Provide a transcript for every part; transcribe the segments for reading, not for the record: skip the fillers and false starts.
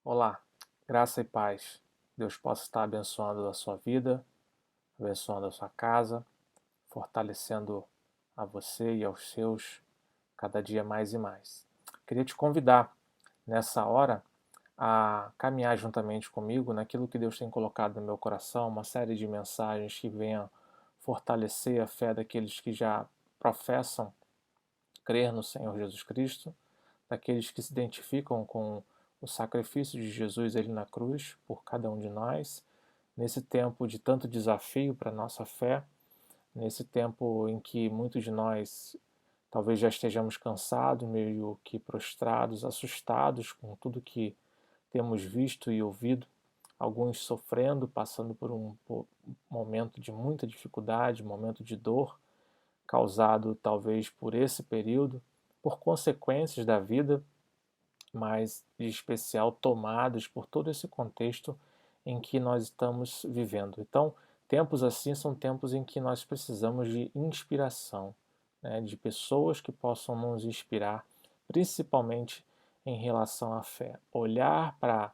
Olá, graça e paz. Deus possa estar abençoando a sua vida, abençoando a sua casa, fortalecendo a você e aos seus cada dia mais e mais. Queria te convidar nessa hora a caminhar juntamente comigo naquilo que Deus tem colocado no meu coração, uma série de mensagens que venham fortalecer a fé daqueles que já professam crer no Senhor Jesus Cristo, daqueles que se identificam com o sacrifício de Jesus ali na cruz por cada um de nós, nesse tempo de tanto desafio para a nossa fé, nesse tempo em que muitos de nós talvez já estejamos cansados, meio que prostrados, assustados com tudo que temos visto e ouvido, alguns sofrendo, passando por um momento de muita dificuldade, momento de dor, causado talvez por esse período, por consequências da vida, mas de especial tomados por todo esse contexto em que nós estamos vivendo. Então, tempos assim são tempos em que nós precisamos de inspiração, né, de pessoas que possam nos inspirar, principalmente em relação à fé. Olhar para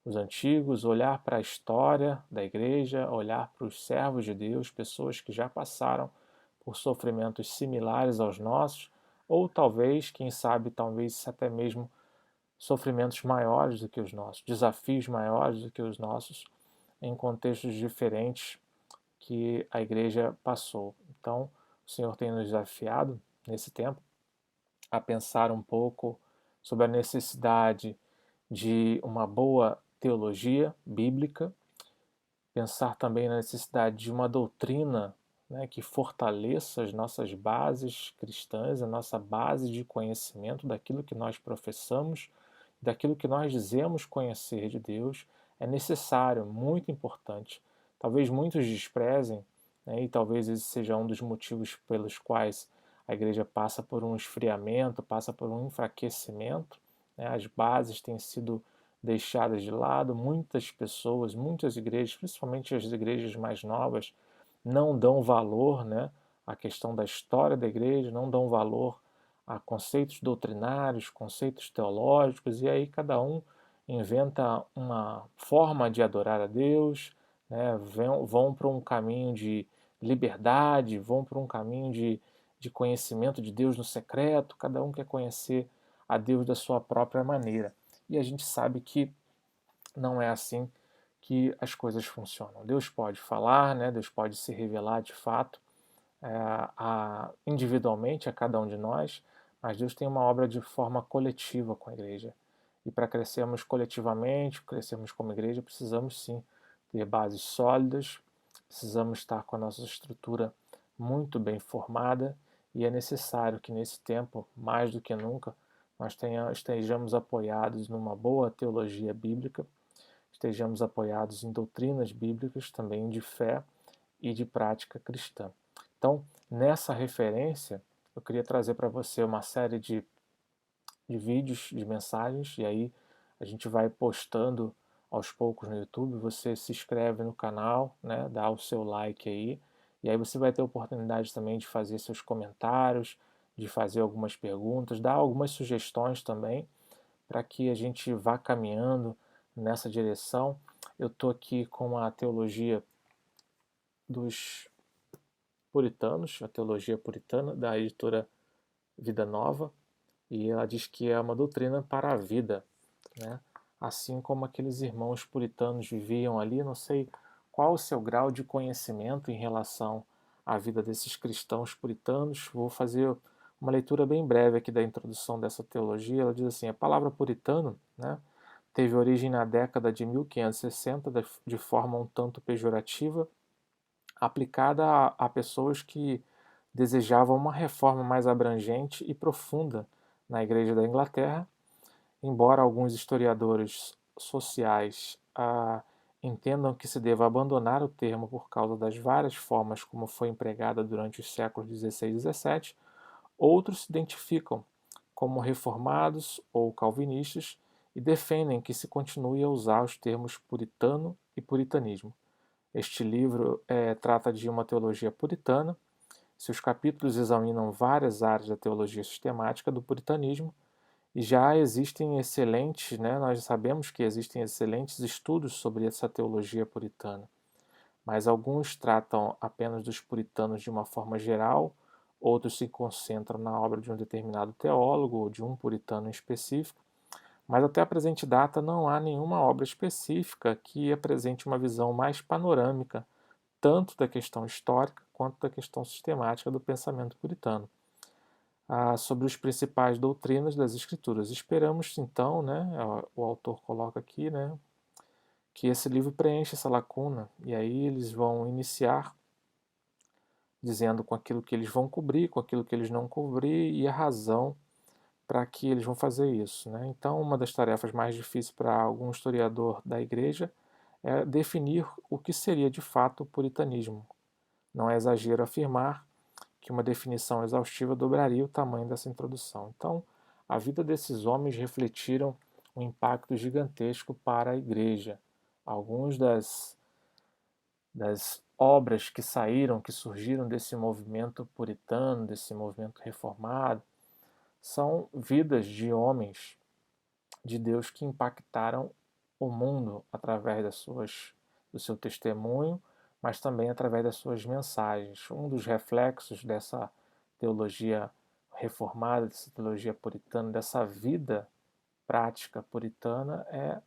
os antigos, olhar para a história da igreja, olhar para os servos de Deus, pessoas que já passaram por sofrimentos similares aos nossos, ou talvez, quem sabe, talvez até mesmo sofrimentos maiores do que os nossos, desafios maiores do que os nossos, em contextos diferentes que a igreja passou. Então, o Senhor tem nos desafiado nesse tempo a pensar um pouco sobre a necessidade de uma boa teologia bíblica, pensar também na necessidade de uma doutrina, né, que fortaleça as nossas bases cristãs, a nossa base de conhecimento daquilo que nós professamos, daquilo que nós dizemos conhecer de Deus, é necessário, muito importante. Talvez muitos desprezem, né, e talvez esse seja um dos motivos pelos quais a igreja passa por um esfriamento, passa por um enfraquecimento, né, as bases têm sido deixadas de lado. Muitas pessoas, muitas igrejas, principalmente as igrejas mais novas, não dão valor, né, à questão da história da igreja, não dão valor a conceitos doutrinários, conceitos teológicos, e aí cada um inventa uma forma de adorar a Deus, né, vão para um caminho de liberdade, vão para um caminho de conhecimento de Deus no secreto, cada um quer conhecer a Deus da sua própria maneira. E a gente sabe que não é assim que as coisas funcionam. Deus pode falar, né? Deus pode se revelar de fato individualmente a cada um de nós, mas Deus tem uma obra de forma coletiva com a igreja. E para crescermos coletivamente, crescermos como igreja, precisamos sim ter bases sólidas, precisamos estar com a nossa estrutura muito bem formada, e é necessário que nesse tempo, mais do que nunca, nós estejamos apoiados numa boa teologia bíblica, estejamos apoiados em doutrinas bíblicas também de fé e de prática cristã. Então, nessa referência, eu queria trazer para você uma série de vídeos, de mensagens, e aí a gente vai postando aos poucos no YouTube. Você se inscreve no canal, né, dá o seu like aí, e aí você vai ter a oportunidade também de fazer seus comentários, de fazer algumas perguntas, dar algumas sugestões também, para que a gente vá caminhando nessa direção. Eu estou aqui com a teologia dos puritanos, a teologia puritana da editora Vida Nova, e ela diz que é uma doutrina para a vida, né? Assim como aqueles irmãos puritanos viviam ali, não sei qual o seu grau de conhecimento em relação à vida desses cristãos puritanos. Vou fazer uma leitura bem breve aqui da introdução dessa teologia. Ela diz assim: a palavra puritano, né, teve origem na década de 1560 de forma um tanto pejorativa, aplicada a pessoas que desejavam uma reforma mais abrangente e profunda na Igreja da Inglaterra, embora alguns historiadores sociais entendam que se deva abandonar o termo por causa das várias formas como foi empregada durante os séculos XVI e XVII, outros se identificam como reformados ou calvinistas e defendem que se continue a usar os termos puritano e puritanismo. Este livro trata de uma teologia puritana. Seus capítulos examinam várias áreas da teologia sistemática do puritanismo E já existem excelentes, né, nós sabemos que existem excelentes estudos sobre essa teologia puritana, mas alguns tratam apenas dos puritanos de uma forma geral, outros se concentram na obra de um determinado teólogo ou de um puritano em específico, mas até a presente data não há nenhuma obra específica que apresente uma visão mais panorâmica, tanto da questão histórica quanto da questão sistemática do pensamento puritano, sobre os principais doutrinas das Escrituras. Esperamos, então, né, o autor coloca aqui, né, que esse livro preencha essa lacuna, e aí eles vão iniciar dizendo com aquilo que eles vão cobrir, com aquilo que eles não cobrir e a razão para que eles vão fazer isso, né? Então, uma das tarefas mais difíceis para algum historiador da igreja é definir o que seria de fato o puritanismo. Não é exagero afirmar que uma definição exaustiva dobraria o tamanho dessa introdução. Então, a vida desses homens refletiram um impacto gigantesco para a igreja. Alguns das obras que saíram, que surgiram desse movimento puritano, desse movimento reformado, são vidas de homens de Deus que impactaram o mundo através do seu testemunho, mas também através das suas mensagens. Um dos reflexos dessa teologia reformada, dessa teologia puritana, dessa vida prática puritana é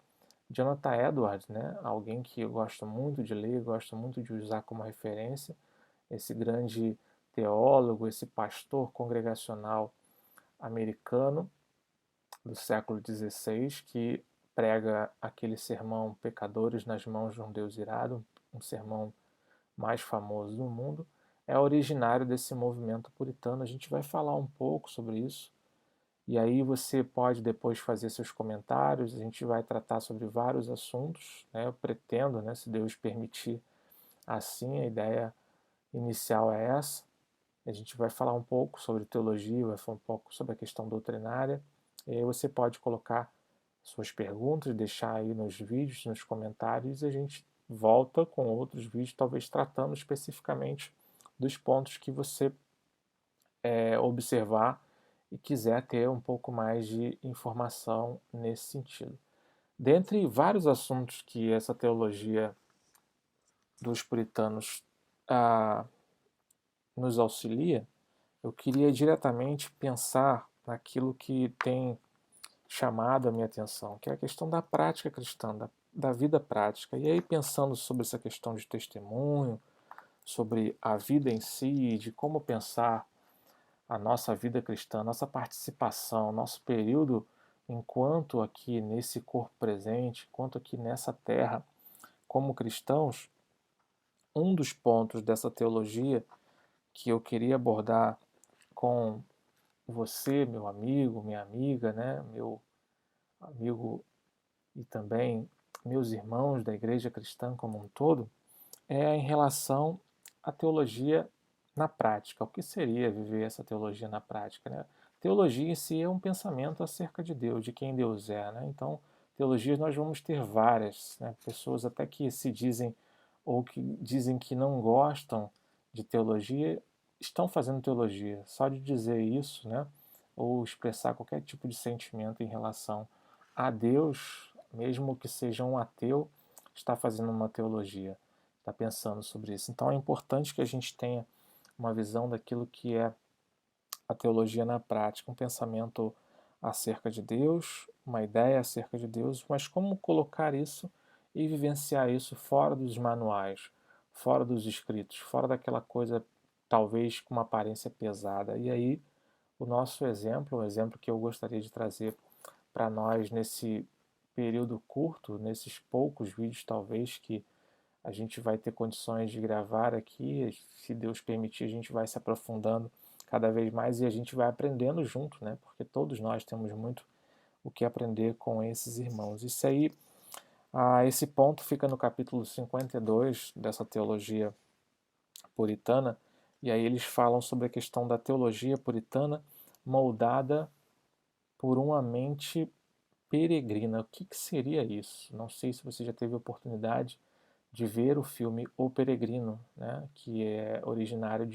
Jonathan Edwards, né? Alguém que eu gosto muito de ler, gosto muito de usar como referência, esse grande teólogo, esse pastor congregacional americano do século XVI, que prega aquele sermão Pecadores nas mãos de um Deus irado, um sermão mais famoso do mundo, é originário desse movimento puritano. A gente vai falar um pouco sobre isso, e aí você pode depois fazer seus comentários, a gente vai tratar sobre vários assuntos, né? Eu pretendo, né, se Deus permitir assim, a ideia inicial é essa. A gente vai falar um pouco sobre teologia, vai falar um pouco sobre a questão doutrinária, e aí você pode colocar suas perguntas, deixar aí nos vídeos, nos comentários, e a gente volta com outros vídeos, talvez tratando especificamente dos pontos que você observar e quiser ter um pouco mais de informação nesse sentido. Dentre vários assuntos que essa teologia dos puritanos ah, nos auxilia, eu queria diretamente pensar naquilo que tem chamado a minha atenção, que é a questão da prática cristã, da vida prática. E aí, pensando sobre essa questão de testemunho, sobre a vida em si, de como pensar a nossa vida cristã, nossa participação, nosso período enquanto aqui nesse corpo presente, enquanto aqui nessa terra, como cristãos, um dos pontos dessa teologia que eu queria abordar com você, meu amigo, minha amiga, né, meu amigo e também meus irmãos da igreja cristã como um todo, é em relação à teologia na prática. O que seria viver essa teologia na prática? Né? Teologia em si é um pensamento acerca de Deus, de quem Deus é. Né? Então, teologias nós vamos ter várias. Né? Pessoas até que se dizem ou que dizem que não gostam de teologia estão fazendo teologia. Só de dizer isso, né? Ou expressar qualquer tipo de sentimento em relação a Deus, mesmo que seja um ateu, está fazendo uma teologia, está pensando sobre isso. Então é importante que a gente tenha uma visão daquilo que é a teologia na prática, um pensamento acerca de Deus, uma ideia acerca de Deus, mas como colocar isso e vivenciar isso fora dos manuais, fora dos escritos, fora daquela coisa talvez com uma aparência pesada. E aí o nosso exemplo, o exemplo que eu gostaria de trazer para nós nesse período curto, nesses poucos vídeos talvez que a gente vai ter condições de gravar aqui, se Deus permitir, a gente vai se aprofundando cada vez mais e a gente vai aprendendo junto, né? Porque todos nós temos muito o que aprender com esses irmãos. Isso aí, esse ponto fica no capítulo 52 dessa teologia puritana, e aí eles falam sobre a questão da teologia puritana moldada por uma mente peregrina. O que seria isso? Não sei se você já teve a oportunidade de ver o filme O Peregrino, né, que é originário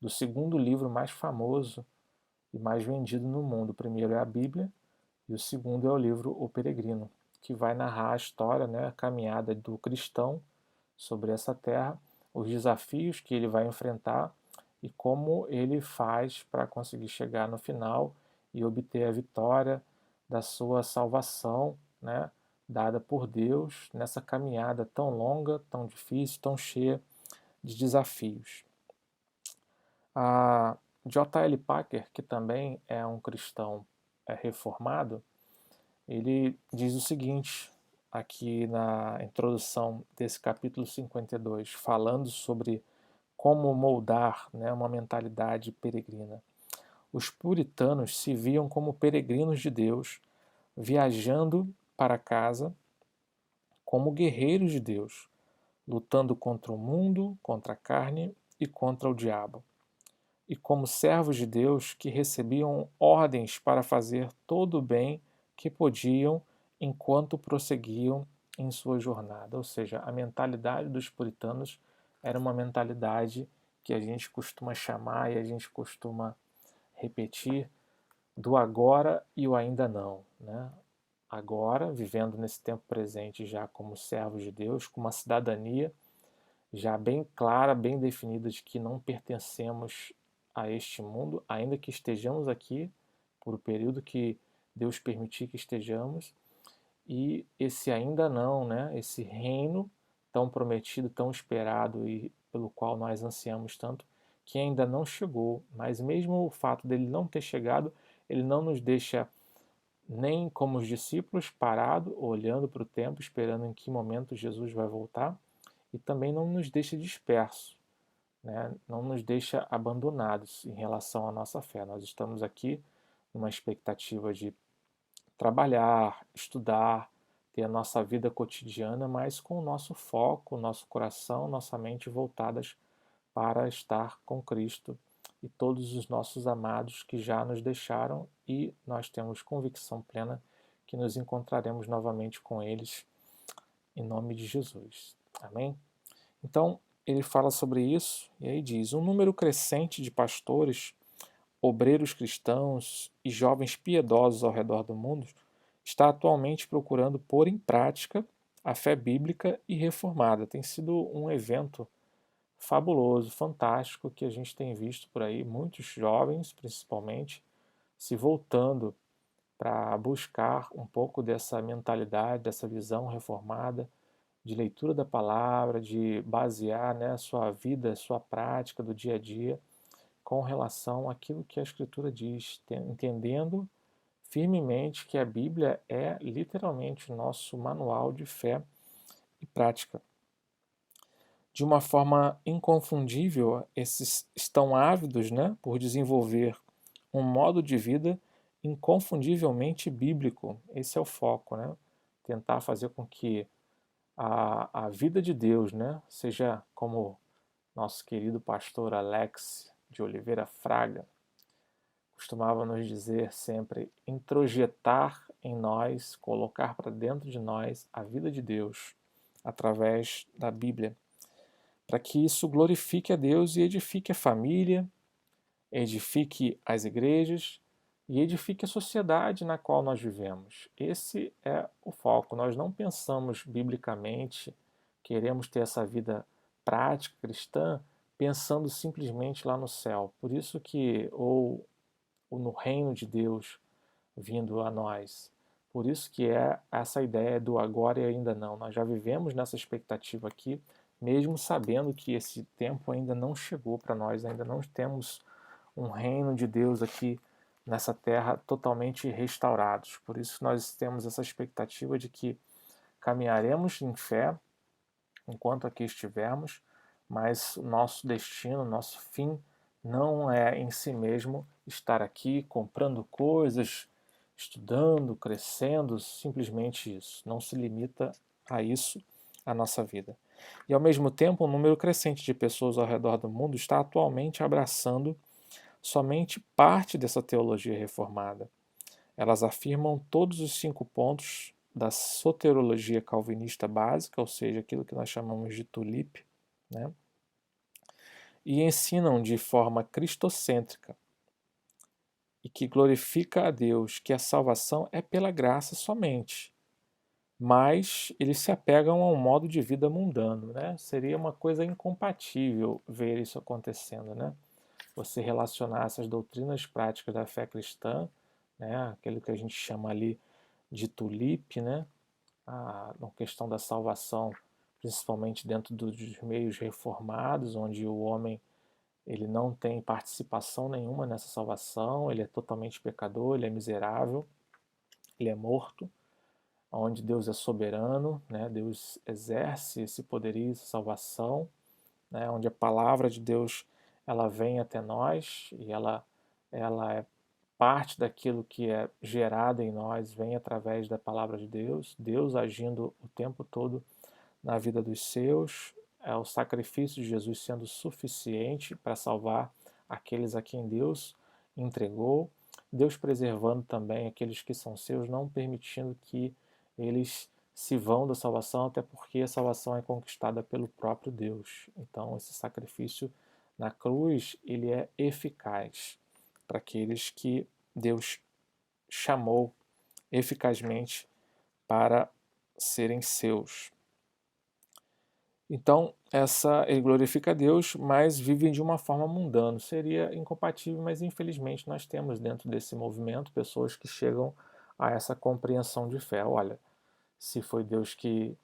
do segundo livro mais famoso e mais vendido no mundo. O primeiro é a Bíblia e o segundo é o livro O Peregrino, que vai narrar a história, né, a caminhada do cristão sobre essa terra, os desafios que ele vai enfrentar e como ele faz para conseguir chegar no final e obter a vitória da sua salvação, né, dada por Deus nessa caminhada tão longa, tão difícil, tão cheia de desafios. A J.L. Packer, que também é um cristão reformado, ele diz o seguinte aqui na introdução desse capítulo 52, falando sobre como moldar, né, uma mentalidade peregrina. Os puritanos se viam como peregrinos de Deus, viajando para casa como guerreiros de Deus, lutando contra o mundo, contra a carne e contra o diabo, e como servos de Deus que recebiam ordens para fazer todo o bem que podiam enquanto prosseguiam em sua jornada. Ou seja, a mentalidade dos puritanos era uma mentalidade que a gente costuma chamar e a gente costuma repetir do agora e o ainda não, né? Agora, vivendo nesse tempo presente já como servos de Deus, com uma cidadania já bem clara, bem definida de que não pertencemos a este mundo, ainda que estejamos aqui por o período que Deus permitir que estejamos, e esse ainda não, né? Esse reino tão prometido, tão esperado e pelo qual nós ansiamos tanto, que ainda não chegou, mas mesmo o fato dele não ter chegado, ele não nos deixa nem como os discípulos parado, olhando para o tempo, esperando em que momento Jesus vai voltar, e também não nos deixa dispersos, né? Não nos deixa abandonados em relação à nossa fé. Nós estamos aqui numa expectativa de trabalhar, estudar, ter a nossa vida cotidiana, mas com o nosso foco, o nosso coração, nossa mente voltadas para estar com Cristo e todos os nossos amados que já nos deixaram, e nós temos convicção plena que nos encontraremos novamente com eles em nome de Jesus. Amém? Então, ele fala sobre isso e aí diz: um número crescente de pastores, obreiros cristãos e jovens piedosos ao redor do mundo está atualmente procurando pôr em prática a fé bíblica e reformada. Tem sido um evento fabuloso, fantástico, que a gente tem visto por aí, muitos jovens, principalmente, se voltando para buscar um pouco dessa mentalidade, dessa visão reformada, de leitura da palavra, de basear, né, sua vida, sua prática do dia a dia com relação àquilo que a Escritura diz, entendendo firmemente que a Bíblia é literalmente o nosso manual de fé e prática. De uma forma inconfundível, esses estão ávidos, né, por desenvolver um modo de vida inconfundivelmente bíblico. Esse é o foco, né? Tentar fazer com que a vida de Deus, né, seja como nosso querido pastor Alex de Oliveira Fraga costumava nos dizer sempre, introjetar em nós, colocar para dentro de nós a vida de Deus através da Bíblia, para que isso glorifique a Deus e edifique a família, edifique as igrejas e edifique a sociedade na qual nós vivemos. Esse é o foco. Nós não pensamos biblicamente, queremos ter essa vida prática cristã pensando simplesmente lá no céu. Por isso que ou no reino de Deus vindo a nós. Por isso que é essa ideia do agora e ainda não. Nós já vivemos nessa expectativa aqui, mesmo sabendo que esse tempo ainda não chegou para nós, ainda não temos um reino de Deus aqui nessa terra totalmente restaurados. Por isso nós temos essa expectativa de que caminharemos em fé enquanto aqui estivermos, mas o nosso destino, o nosso fim não é em si mesmo estar aqui comprando coisas, estudando, crescendo, simplesmente isso. Não se limita a isso a nossa vida. E ao mesmo tempo, um número crescente de pessoas ao redor do mundo está atualmente abraçando somente parte dessa teologia reformada. Elas afirmam todos os 5 pontos da soteriologia calvinista básica, ou seja, aquilo que nós chamamos de tulip, né? E ensinam de forma cristocêntrica. e que glorifica a Deus, que a salvação é pela graça somente, mas eles se apegam a um modo de vida mundano, né? Seria uma coisa incompatível ver isso acontecendo, né? Você relacionar essas doutrinas práticas da fé cristã, né? Aquilo que a gente chama ali de tulipe, né? A questão da salvação, principalmente dentro dos meios reformados, onde o homem ele não tem participação nenhuma nessa salvação, ele é totalmente pecador, ele é miserável, ele é morto, onde Deus é soberano, né? Deus exerce esse poderio, essa salvação, né? Onde a palavra de Deus ela vem até nós e ela é parte daquilo que é gerado em nós, vem através da palavra de Deus, Deus agindo o tempo todo na vida dos seus, é o sacrifício de Jesus sendo suficiente para salvar aqueles a quem Deus entregou, Deus preservando também aqueles que são seus, não permitindo que eles se vão da salvação, até porque a salvação é conquistada pelo próprio Deus. Então, esse sacrifício na cruz, ele é eficaz para aqueles que Deus chamou eficazmente para serem seus. Então, ele glorifica a Deus, mas vive de uma forma mundana. Seria incompatível, mas infelizmente nós temos dentro desse movimento pessoas que chegam a essa compreensão de fé. Olha, se foi Deus que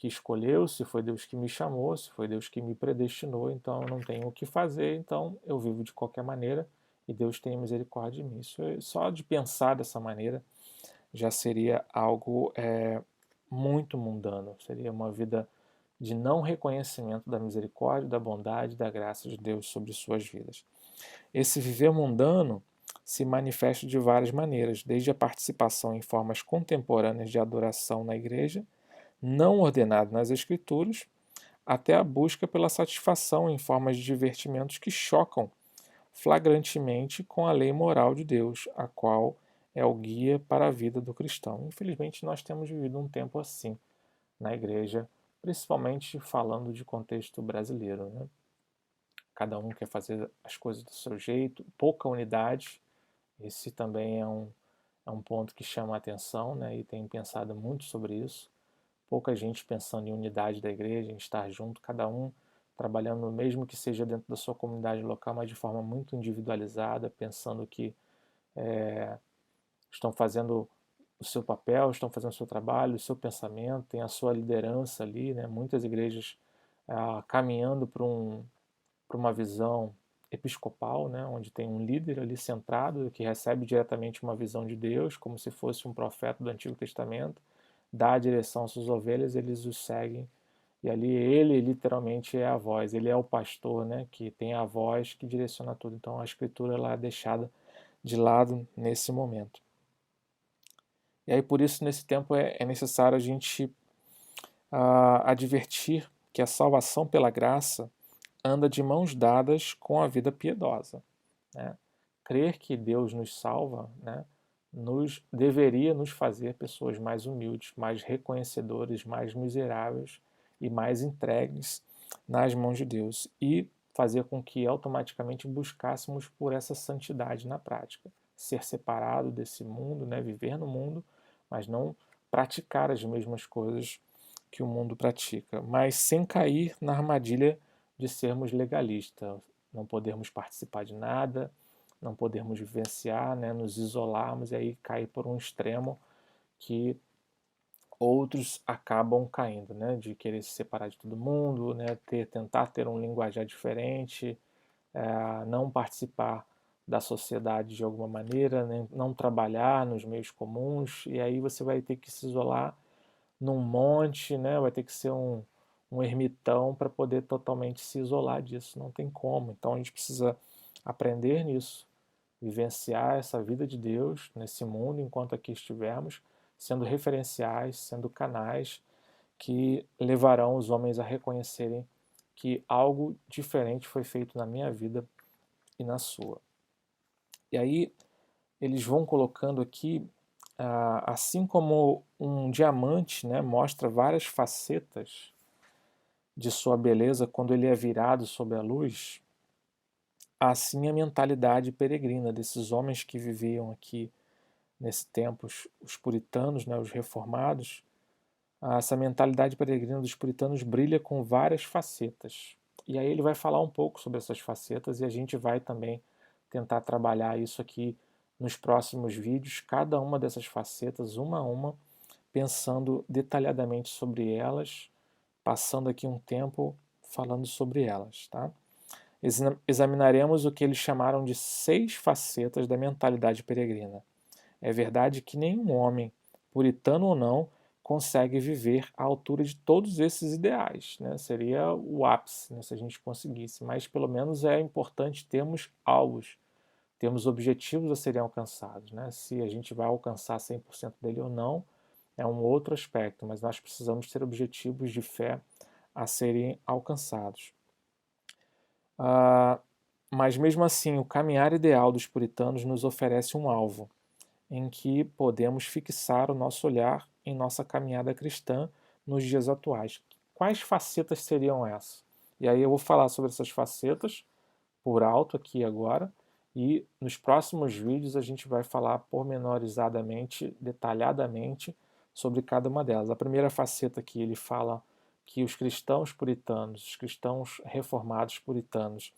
escolheu, se foi Deus que me chamou, se foi Deus que me predestinou, então eu não tenho o que fazer, então eu vivo de qualquer maneira e Deus tem misericórdia de mim. Só de pensar dessa maneira já seria algo muito mundano, seria uma vida de não reconhecimento da misericórdia, da bondade, da graça de Deus sobre suas vidas. Esse viver mundano se manifesta de várias maneiras, desde a participação em formas contemporâneas de adoração na igreja, não ordenado nas Escrituras, até a busca pela satisfação em formas de divertimentos que chocam flagrantemente com a lei moral de Deus, a qual é o guia para a vida do cristão. Infelizmente, nós temos vivido um tempo assim na igreja, principalmente falando de contexto brasileiro, né? Cada um quer fazer as coisas do seu jeito, pouca unidade. Esse também é um ponto que chama a atenção, né? E tenho pensado muito sobre isso. Pouca gente pensando em unidade da igreja, em estar junto, cada um trabalhando, mesmo que seja dentro da sua comunidade local, mas de forma muito individualizada, pensando que estão fazendo o seu papel, estão fazendo o seu trabalho, o seu pensamento, tem a sua liderança ali, né? Muitas igrejas caminhando para uma visão episcopal, né? Onde tem um líder ali centrado que recebe diretamente uma visão de Deus, como se fosse um profeta do Antigo Testamento, dá a direção às suas ovelhas, eles os seguem e ali ele literalmente é a voz, ele é o pastor, né? Que tem a voz que direciona tudo. Então a escritura ela é deixada de lado nesse momento. E aí, por isso, nesse tempo é necessário a gente advertir que a salvação pela graça anda de mãos dadas com a vida piedosa. Né? Crer que Deus nos salva, né, deveria nos fazer pessoas mais humildes, mais reconhecedores, mais miseráveis e mais entregues nas mãos de Deus e fazer com que automaticamente buscássemos por essa santidade na prática, ser separado desse mundo, né, viver no mundo, mas não praticar as mesmas coisas que o mundo pratica, mas sem cair na armadilha de sermos legalistas, não podermos participar de nada, não podermos vivenciar, né, nos isolarmos e aí cair por um extremo que outros acabam caindo, né, de querer se separar de todo mundo, né, tentar ter um linguajar diferente, não participar da sociedade de alguma maneira, né, não trabalhar nos meios comuns, e aí você vai ter que se isolar num monte, né, vai ter que ser um ermitão para poder totalmente se isolar disso, não tem como. Então a gente precisa aprender nisso, vivenciar essa vida de Deus nesse mundo enquanto aqui estivermos, sendo referenciais, sendo canais que levarão os homens a reconhecerem que algo diferente foi feito na minha vida e na sua. E aí eles vão colocando aqui, assim como um diamante, né, mostra várias facetas de sua beleza quando ele é virado sob a luz, assim a mentalidade peregrina desses homens que viviam aqui nesse tempo, os puritanos, né, os reformados. Essa mentalidade peregrina dos puritanos brilha com várias facetas. E aí ele vai falar um pouco sobre essas facetas e a gente vai também tentar trabalhar isso aqui nos próximos vídeos, cada uma dessas facetas, uma a uma, pensando detalhadamente sobre elas, passando aqui um tempo falando sobre elas, tá? Examinaremos o que eles chamaram de 6 facetas da mentalidade peregrina. É verdade que nenhum homem, puritano ou não, consegue viver à altura de todos esses ideais, né? Seria o ápice, né, se a gente conseguisse, mas pelo menos é importante termos alvos, termos objetivos a serem alcançados, né? Se a gente vai alcançar 100% dele ou não, é um outro aspecto, mas nós precisamos ter objetivos de fé a serem alcançados. Mas mesmo assim, o caminhar ideal dos puritanos nos oferece um alvo, em que podemos fixar o nosso olhar em nossa caminhada cristã nos dias atuais. Quais facetas seriam essas? E aí eu vou falar sobre essas facetas por alto aqui agora, e nos próximos vídeos a gente vai falar pormenorizadamente, detalhadamente sobre cada uma delas. A primeira faceta aqui ele fala que os cristãos puritanos, os cristãos reformados puritanos,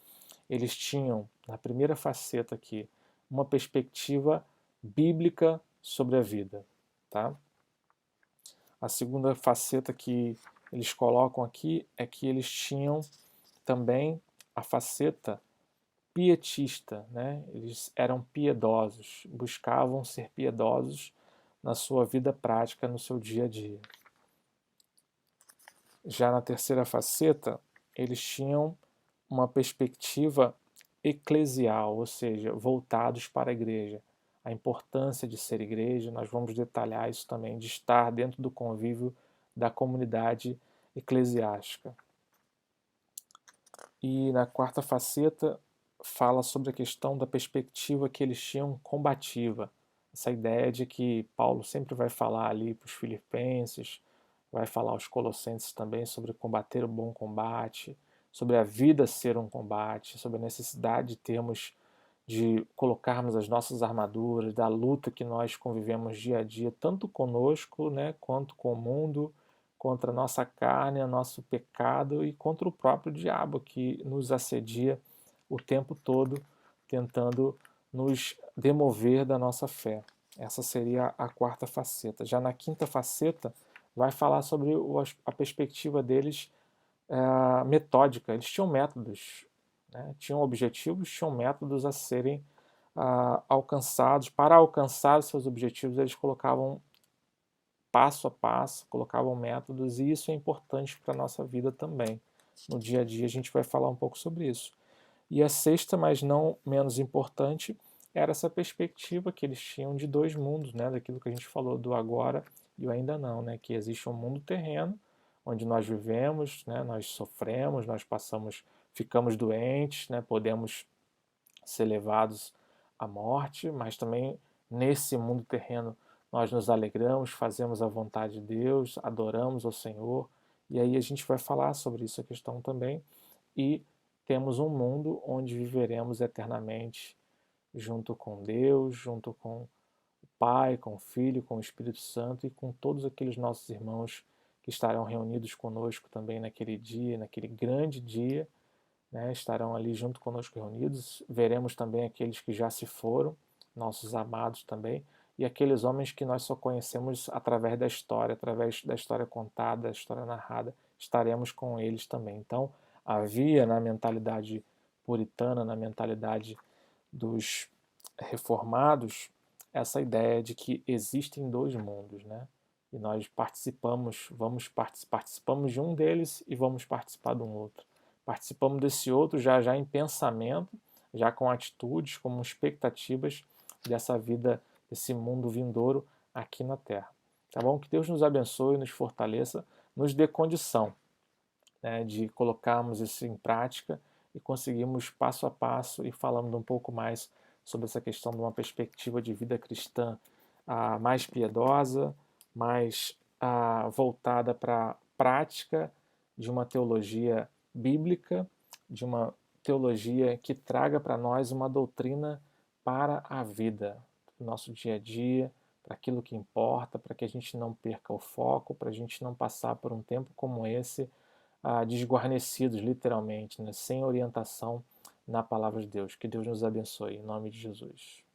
eles tinham, na primeira faceta aqui, uma perspectiva bíblica sobre a vida, tá? A segunda faceta que eles colocam aqui é que eles tinham também a faceta pietista, né? Eles eram piedosos, buscavam ser piedosos na sua vida prática, no seu dia a dia. Já na terceira faceta, eles tinham uma perspectiva eclesial, ou seja, voltados para a igreja. A importância de ser igreja, nós vamos detalhar isso também, de estar dentro do convívio da comunidade eclesiástica. E na quarta faceta, fala sobre a questão da perspectiva que eles tinham combativa. Essa ideia de que Paulo sempre vai falar ali para os filipenses, vai falar aos colossenses também sobre combater o bom combate, sobre a vida ser um combate, sobre a necessidade de termos, de colocarmos as nossas armaduras, da luta que nós convivemos dia a dia, tanto conosco, né, quanto com o mundo, contra a nossa carne, o nosso pecado e contra o próprio diabo que nos assedia o tempo todo, tentando nos demover da nossa fé. Essa seria a quarta faceta. Já na quinta faceta, vai falar sobre a perspectiva deles metódica. Eles tinham métodos, né? Tinham objetivos, tinham métodos a serem alcançados. Para alcançar os seus objetivos, eles colocavam passo a passo, colocavam métodos, e isso é importante para a nossa vida também. No dia a dia a gente vai falar um pouco sobre isso. E a sexta, mas não menos importante, era essa perspectiva que eles tinham de dois mundos, né? Daquilo que a gente falou do agora e o ainda não, né? Que existe um mundo terreno, onde nós vivemos, né? Nós sofremos, nós passamos, ficamos doentes, né? Podemos ser levados à morte, mas também nesse mundo terreno nós nos alegramos, fazemos a vontade de Deus, adoramos ao Senhor, e aí a gente vai falar sobre isso, a questão também, e temos um mundo onde viveremos eternamente junto com Deus, junto com o Pai, com o Filho, com o Espírito Santo e com todos aqueles nossos irmãos que estarão reunidos conosco também naquele dia, naquele grande dia, né, estarão ali junto conosco reunidos. Veremos também aqueles que já se foram, nossos amados também, e aqueles homens que nós só conhecemos através da história, através da história contada, da história narrada, estaremos com eles também. Então, havia na mentalidade puritana, na mentalidade dos reformados, essa ideia de que existem dois mundos, né? E nós participamos de um deles e vamos participar de um outro. Participamos desse outro já em pensamento, já com atitudes, como expectativas dessa vida, desse mundo vindouro aqui na Terra. Tá bom? Que Deus nos abençoe, nos fortaleça, nos dê condição, né, de colocarmos isso em prática e conseguirmos passo a passo e falando um pouco mais sobre essa questão de uma perspectiva de vida cristã mais piedosa, mais voltada para a prática de uma teologia bíblica, de uma teologia que traga para nós uma doutrina para a vida, para o nosso dia a dia, para aquilo que importa, para que a gente não perca o foco, para a gente não passar por um tempo como esse, desguarnecidos, literalmente, né, sem orientação na palavra de Deus. Que Deus nos abençoe, em nome de Jesus.